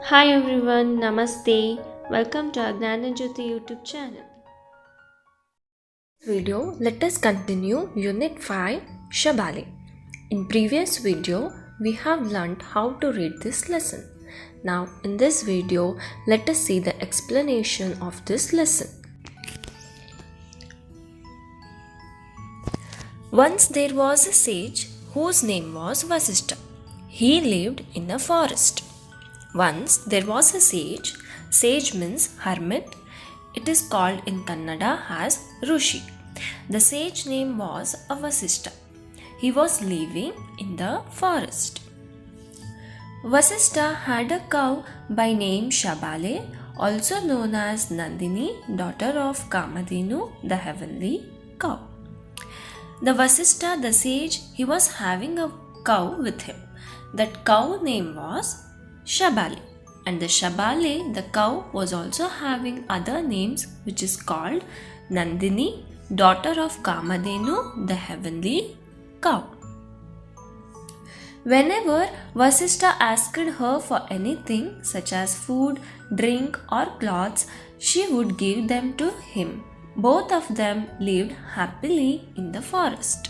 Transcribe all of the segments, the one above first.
Hi everyone, Namaste. Welcome to Agnan and Jyoti YouTube channel. Video, let us continue Unit 5 Shabale. In previous video, we have learnt how to read this lesson. Now in this video, let us see the explanation of this lesson. Once there was a sage whose name was Vasishtha. He lived in a forest. Once there was a sage. Sage means hermit. It is called in Kannada as Rushi. The sage name was Vasishtha. He was living in the forest. Vasishtha had a cow by name Shabale, also known as Nandini, daughter of Kamadhenu, the heavenly cow. The Vasishtha, the sage, he was having a cow with him. That cow name was Shabale. And the Shabale, the cow, was also having other names which is called Nandini, daughter of Kamadhenu, the heavenly cow. Whenever Vasishtha asked her for anything such as food, drink or clothes, she would give them to him. Both of them lived happily in the forest.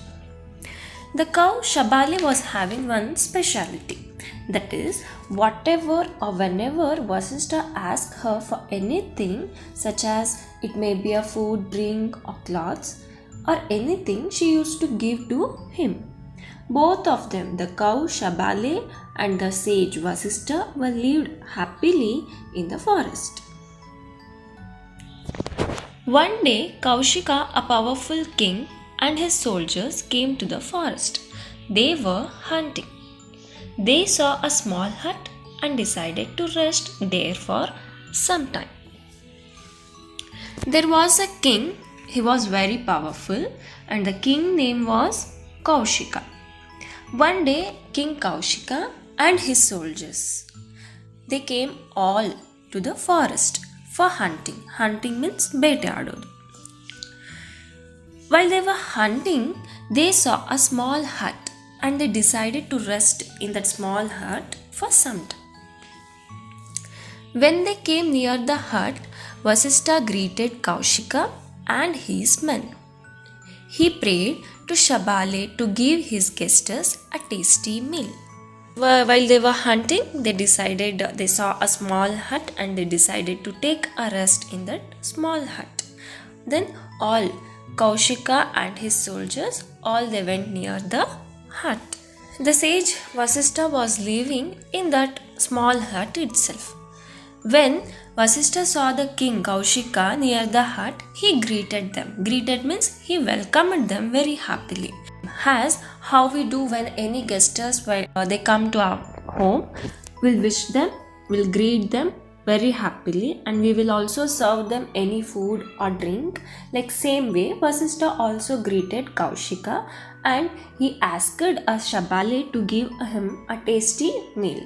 The cow Shabale was having one speciality. That is, whatever or whenever Vasishtha asked her for anything, such as it may be a food, drink, or clothes, or anything, she used to give to him. Both of them, the cow Shabale and the sage Vasishtha, were lived happily in the forest. One day, Kaushika, a powerful king, and his soldiers came to the forest. They were hunting. They saw a small hut and decided to rest there for some time. There was a king. He was very powerful, and the king name was Kaushika. One day, King Kaushika and his soldiers, they came all to the forest for hunting. Hunting means ಬೇಟೆಯಾಡೋದು. While they were hunting, they saw a small hut and they decided to rest in that small hut for some time. When they came near the hut, Vasishtha greeted Kaushika and his men. He prayed to Shabale to give his guests a tasty meal. While they were hunting, they saw a small hut and they decided to take a rest in that small hut. Then all Kaushika and his soldiers, all they went near the hut. The sage Vasishtha was living in that small hut itself. When Vasishtha saw the king Kaushika near the hut, he greeted them. Greeted means he welcomed them very happily. As how we do when any guests they come to our home, we'll wish them, we'll greet them very happily, and we will also serve them any food or drink. Like same way, Vasishtha also greeted Kaushika and he asked a Shabale to give him a tasty meal.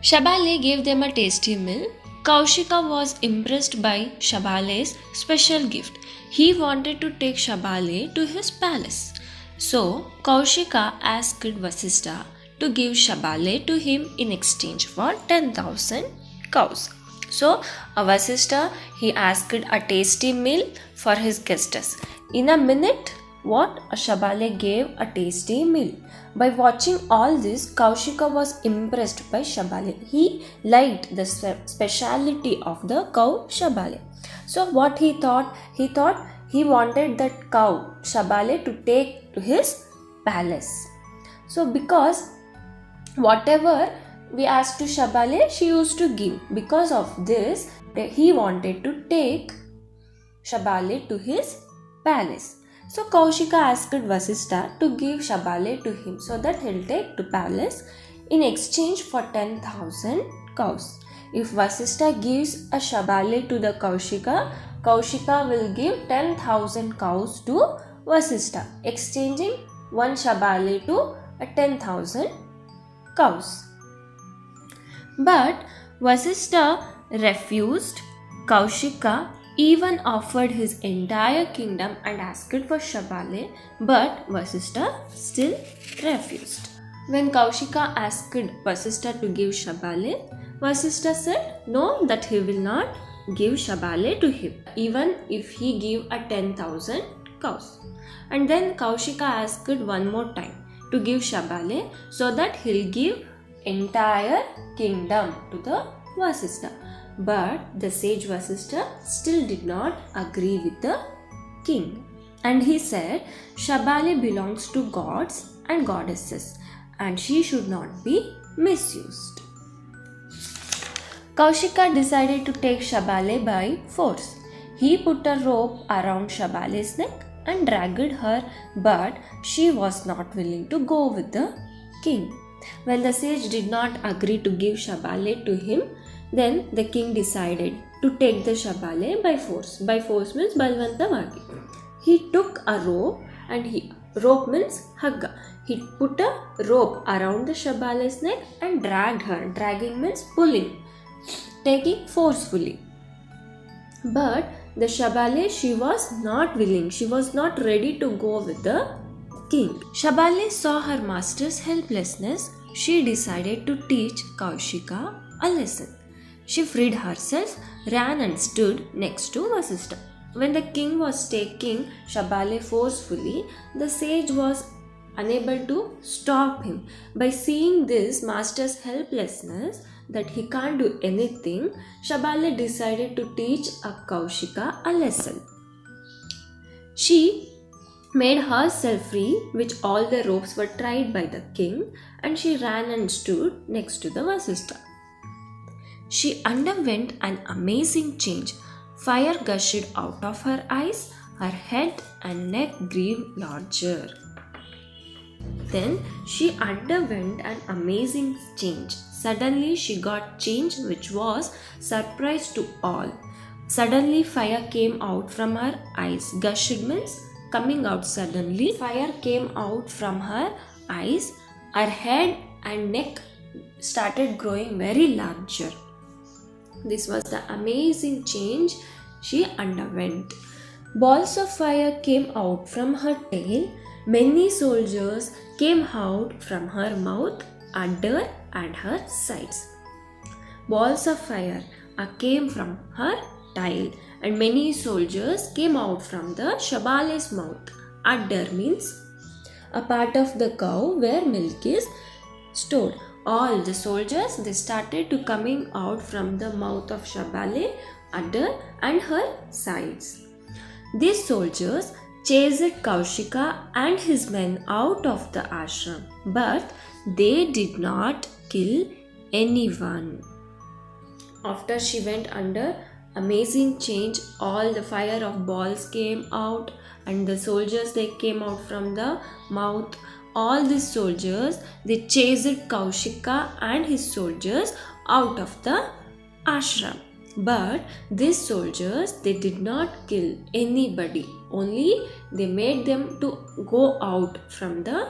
Shabale gave them a tasty meal. Kaushika was impressed by Shabale's special gift. He wanted to take Shabale to his palace. So Kaushika asked Vasishtha to give Shabale to him in exchange for 10,000 cows. So Vasishtha, he asked a tasty meal for his guests. In a minute, what Shabale gave a tasty meal. By watching all this, Kaushika was impressed by Shabale. He liked the speciality of the cow Shabale. So what he thought? He thought he wanted that cow Shabale to take to his palace. So because whatever we asked to Shabale, she used to give. Because of this, he wanted to take Shabale to his palace. So Kaushika asked Vasishtha to give Shabale to him so that he'll take to palace in exchange for 10,000 cows. If Vasishtha gives a Shabale to the Kaushika, Kaushika will give 10,000 cows to Vasishtha, exchanging one Shabale to 10,000 cows. But Vasishtha refused. Kaushika even offered his entire kingdom and asked for Shabale, but Vasishtha still refused. When Kaushika asked Vasistha to give Shabale, Vasistha said no, that he will not give Shabale to him, even if he give a 10,000 cows. And then Kaushika asked one more time to give Shabale so that he'll give entire kingdom to the Vasistha. But the sage Vasistha still did not agree with the king. And he said, Shabale belongs to gods and goddesses, and she should not be misused. Kaushika decided to take Shabale by force. He put a rope around Shabale's neck and dragged her, but she was not willing to go with the king. When the sage did not agree to give Shabale to him, then the king decided to take the Shabale by force. By force means Balvantavagi. He took a rope, and rope means hagga. He put a rope around the Shabale's neck and dragged her. Dragging means pulling, taking forcefully. But the Shabale, she was not willing. She was not ready to go with the king. Shabale saw her master's helplessness. She decided to teach Kaushika a lesson. She freed herself, ran and stood next to Vasistha. When the king was taking Shabale forcefully, the sage was unable to stop him. By seeing this master's helplessness, that he can't do anything, Shabale decided to teach Kaushika a lesson. She made herself free, which all the ropes were tied by the king, and she ran and stood next to the Vasistha. She underwent an amazing change. Fire gushed out of her eyes, her head and neck grew larger. Then she underwent an amazing change. Suddenly she got change which was surprise to all. Suddenly fire came out from her eyes. Gushed means coming out suddenly. Fire came out from her eyes. Her head and neck started growing very larger. This was the amazing change she underwent. Balls of fire came out from her tail. Many soldiers came out from her mouth, udder and her sides. Balls of fire came from her tail, and many soldiers came out from the Shabale's mouth. Udder means a part of the cow where milk is stored. All the soldiers, they started to coming out from the mouth of Shabale, udder and her sides. These soldiers chased Kaushika and his men out of the ashram, but they did not kill anyone. After she went under amazing change, all the fire of balls came out, and the soldiers, they came out from the mouth. All these soldiers, they chased Kaushika and his soldiers out of the ashram. But these soldiers, they did not kill anybody. Only they made them to go out from the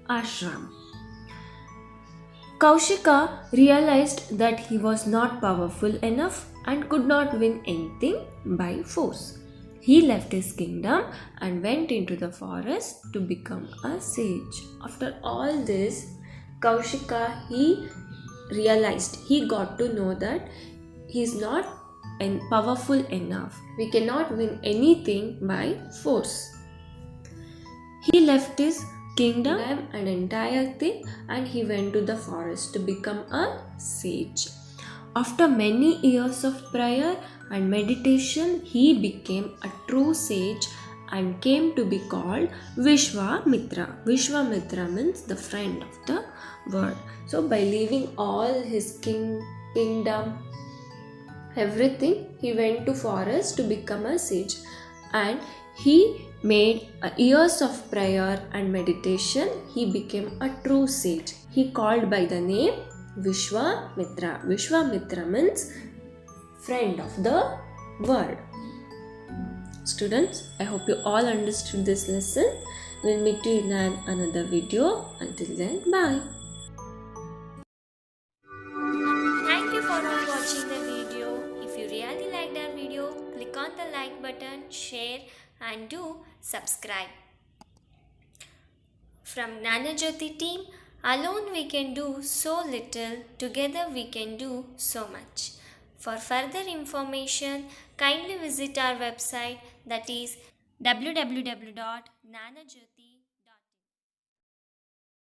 ashram. Kaushika realized that he was not powerful enough and could not win anything by force. He left his kingdom and went into the forest to become a sage. After all this, Kaushika, he realized, he got to know that he is not powerful enough. We cannot win anything by force. He left his kingdom and entire thing, and he went to the forest to become a sage. After many years of prayer and meditation, he became a true sage and came to be called Vishwamitra. Vishwamitra means the friend of the world. So by leaving all his kingdom, everything, he went to forest to become a sage, and he made years of prayer and meditation. He became a true sage. He called by the name Vishwamitra. Vishwamitra means friend of the world. Students, I hope you all understood this lesson. We'll meet you in another video. Until then, bye. Thank you for watching the video. If you really liked our video, click on the like button, share and do subscribe. From Gnanajyoti team, Alone we can do so little, together we can do so much. For further information, kindly visit our website, that is www.nanajyoti.com.